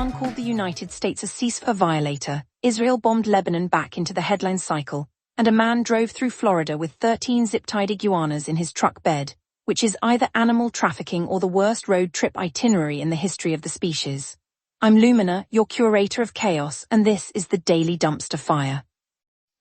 Iran called the United States a ceasefire violator, Israel bombed Lebanon back into the headline cycle, and a man drove through Florida with 13 zip-tied iguanas in his truck bed, which is either animal trafficking or the worst road trip itinerary in the history of the species. I'm Lumina, your curator of chaos, and this is the Daily Dumpster Fire.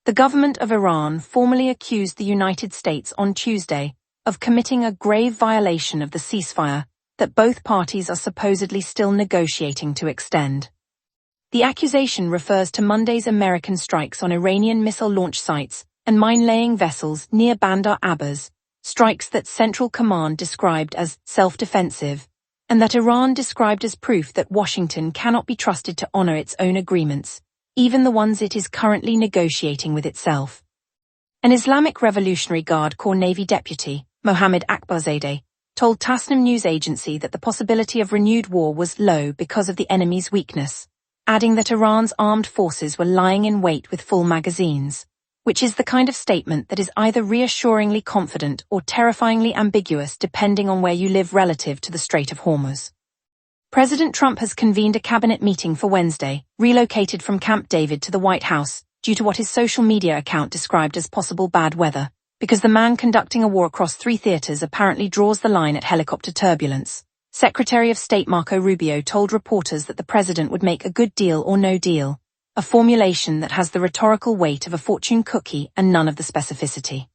The government of Iran formally accused the United States on Tuesday of committing a grave violation of the ceasefire that both parties are supposedly still negotiating to extend. The accusation refers to Monday's American strikes on Iranian missile launch sites and mine-laying vessels near Bandar Abbas, strikes that Central Command described as self-defensive, and that Iran described as proof that Washington cannot be trusted to honor its own agreements, even the ones it is currently negotiating with itself. An Islamic Revolutionary Guard Corps Navy deputy, Mohammed Akbarzadeh, told Tasnim news agency that the possibility of renewed war was low because of the enemy's weakness, adding that Iran's armed forces were lying in wait with full magazines, which is the kind of statement that is either reassuringly confident or terrifyingly ambiguous depending on where you live relative to the Strait of Hormuz. President Trump has convened a cabinet meeting for Wednesday, relocated from Camp David to the White House, due to what his social media account described as possible bad weather, because the man conducting a war across 3 theaters apparently draws the line at helicopter turbulence. Secretary of State Marco Rubio told reporters that the president would make a good deal or no deal, a formulation that has the rhetorical weight of a fortune cookie and none of the specificity.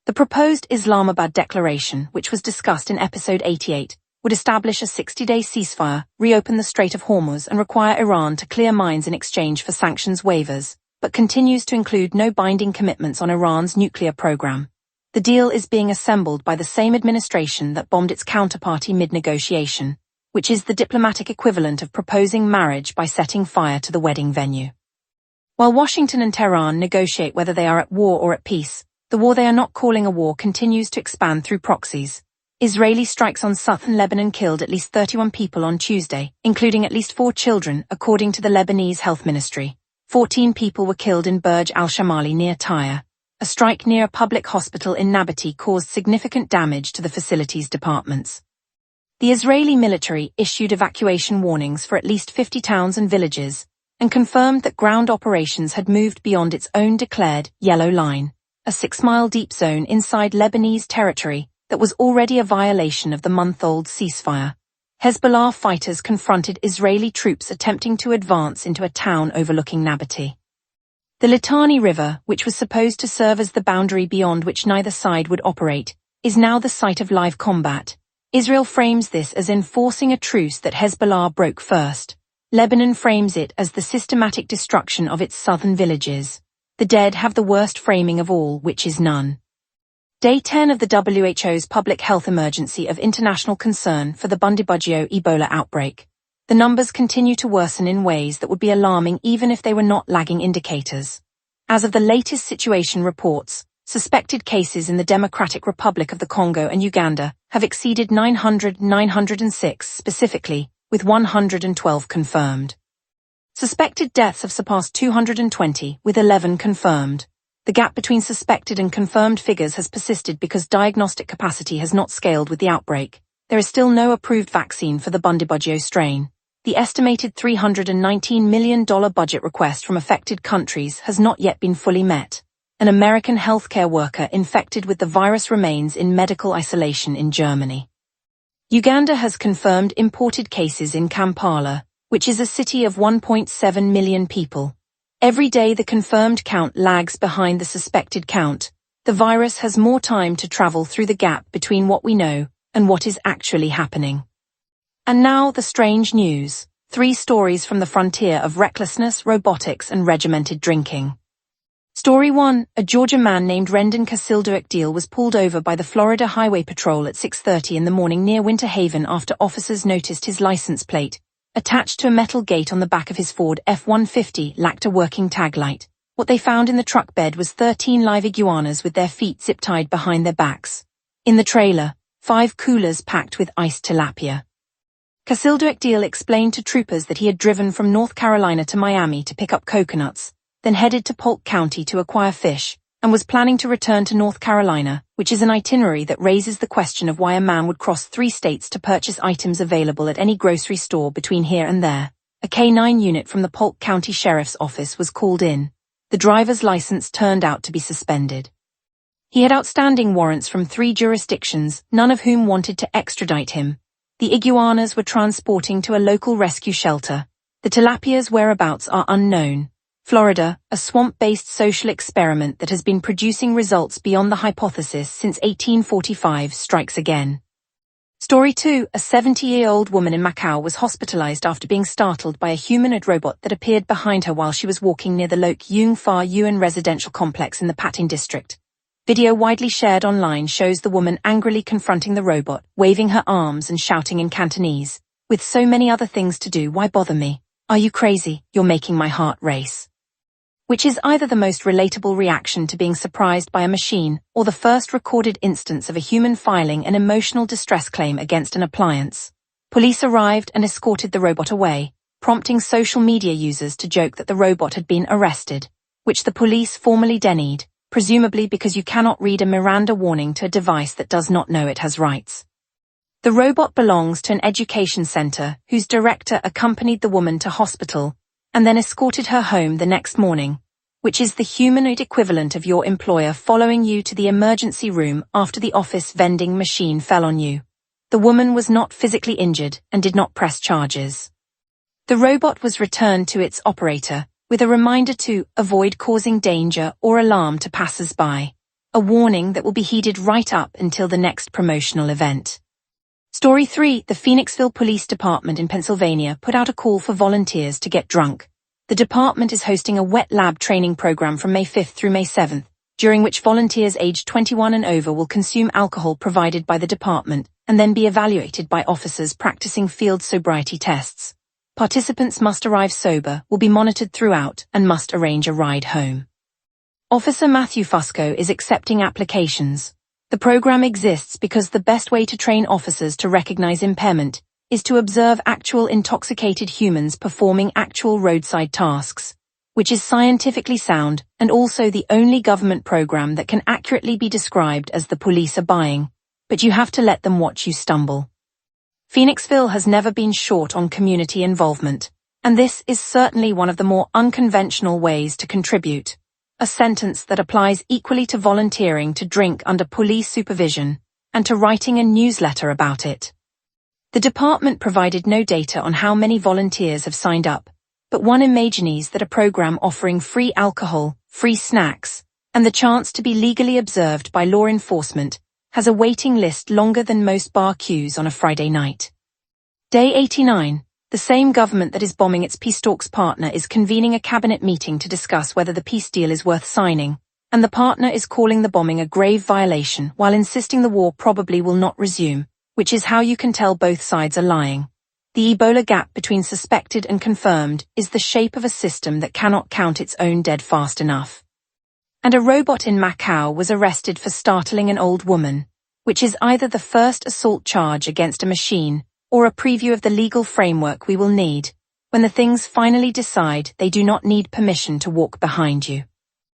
The proposed Islamabad Declaration, which was discussed in episode 88, would establish a 60-day ceasefire, reopen the Strait of Hormuz and require Iran to clear mines in exchange for sanctions waivers, but continues to include no binding commitments on Iran's nuclear program. The deal is being assembled by the same administration that bombed its counterparty mid-negotiation, which is the diplomatic equivalent of proposing marriage by setting fire to the wedding venue. While Washington and Tehran negotiate whether they are at war or at peace, the war they are not calling a war continues to expand through proxies. Israeli strikes on southern Lebanon killed at least 31 people on Tuesday, including at least 4 children, according to the Lebanese Health Ministry. 14 people were killed in Burj al-Shamali near Tyre. A strike near a public hospital in Nabatea caused significant damage to the facility's departments. The Israeli military issued evacuation warnings for at least 50 towns and villages, and confirmed that ground operations had moved beyond its own declared yellow line, a 6-mile deep zone inside Lebanese territory that was already a violation of the month-old ceasefire. Hezbollah fighters confronted Israeli troops attempting to advance into a town overlooking Nabatea. The Litani River, which was supposed to serve as the boundary beyond which neither side would operate, is now the site of live combat. Israel frames this as enforcing a truce that Hezbollah broke first. Lebanon frames it as the systematic destruction of its southern villages. The dead have the worst framing of all, which is none. Day 10 of the WHO's public health emergency of international concern for the Bundibugyo Ebola outbreak. The numbers continue to worsen in ways that would be alarming even if they were not lagging indicators. As of the latest situation reports, suspected cases in the Democratic Republic of the Congo and Uganda have exceeded 906 specifically, with 112 confirmed. Suspected deaths have surpassed 220, with 11 confirmed. The gap between suspected and confirmed figures has persisted because diagnostic capacity has not scaled with the outbreak. There is still no approved vaccine for the Bundibugyo strain. The estimated $319 million budget request from affected countries has not yet been fully met. An American healthcare worker infected with the virus remains in medical isolation in Germany. Uganda has confirmed imported cases in Kampala, which is a city of 1.7 million people. Every day the confirmed count lags behind the suspected count. The virus has more time to travel through the gap between what we know and what is actually happening. And now the strange news. 3 stories from the frontier of recklessness, robotics, and regimented drinking. Story 1. A Georgia man named Rendon Casilduakdeel was pulled over by the Florida Highway Patrol at 6:30 in the morning near Winter Haven after officers noticed his license plate, attached to a metal gate on the back of his Ford F-150, lacked a working tag light. What they found in the truck bed was 13 live iguanas with their feet zip-tied behind their backs. In the trailer, 5 coolers packed with iced tilapia. Casilduakdeel explained to troopers that he had driven from North Carolina to Miami to pick up coconuts, then headed to Polk County to acquire fish, and was planning to return to North Carolina, which is an itinerary that raises the question of why a man would cross 3 states to purchase items available at any grocery store between here and there. a K-9 unit from the Polk County Sheriff's Office was called in. The driver's license turned out to be suspended. He had outstanding warrants from 3 jurisdictions, none of whom wanted to extradite him. The iguanas were transporting to a local rescue shelter. The tilapia's whereabouts are unknown. Florida, a swamp-based social experiment that has been producing results beyond the hypothesis since 1845, strikes again. Story 2. A 70-year-old woman in Macau was hospitalized after being startled by a humanoid robot that appeared behind her while she was walking near the Lok Yung Fa Yuen residential complex in the Patin district. Video widely shared online shows the woman angrily confronting the robot, waving her arms and shouting in Cantonese, "With so many other things to do, why bother me? Are you crazy? You're making my heart race." Which is either the most relatable reaction to being surprised by a machine, or the first recorded instance of a human filing an emotional distress claim against an appliance. Police arrived and escorted the robot away, prompting social media users to joke that the robot had been arrested, which the police formally denied, presumably because you cannot read a Miranda warning to a device that does not know it has rights. The robot belongs to an education center whose director accompanied the woman to hospital and then escorted her home the next morning, which is the humanoid equivalent of your employer following you to the emergency room after the office vending machine fell on you. The woman was not physically injured and did not press charges. The robot was returned to its operator, with a reminder to avoid causing danger or alarm to passers-by, a warning that will be heeded right up until the next promotional event. Story 3. The Phoenixville Police Department in Pennsylvania put out a call for volunteers to get drunk. The department is hosting a wet lab training program from May 5th through May 7th, during which volunteers aged 21 and over will consume alcohol provided by the department and then be evaluated by officers practicing field sobriety tests. Participants must arrive sober, will be monitored throughout, and must arrange a ride home. Officer Matthew Fusco is accepting applications. The program exists because the best way to train officers to recognize impairment is to observe actual intoxicated humans performing actual roadside tasks, which is scientifically sound and also the only government program that can accurately be described as the police are buying, but you have to let them watch you stumble. Phoenixville has never been short on community involvement, and this is certainly one of the more unconventional ways to contribute. A sentence that applies equally to volunteering to drink under police supervision and to writing a newsletter about it. The department provided no data on how many volunteers have signed up, but one imagines that a program offering free alcohol, free snacks, and the chance to be legally observed by law enforcement has a waiting list longer than most bar queues on a Friday night. Day 89. The same government that is bombing its peace talks partner is convening a cabinet meeting to discuss whether the peace deal is worth signing, and the partner is calling the bombing a grave violation while insisting the war probably will not resume, which is how you can tell both sides are lying. The Ebola gap between suspected and confirmed is the shape of a system that cannot count its own dead fast enough. And a robot in Macau was arrested for startling an old woman, which is either the first assault charge against a machine or a preview of the legal framework we will need when the things finally decide they do not need permission to walk behind you.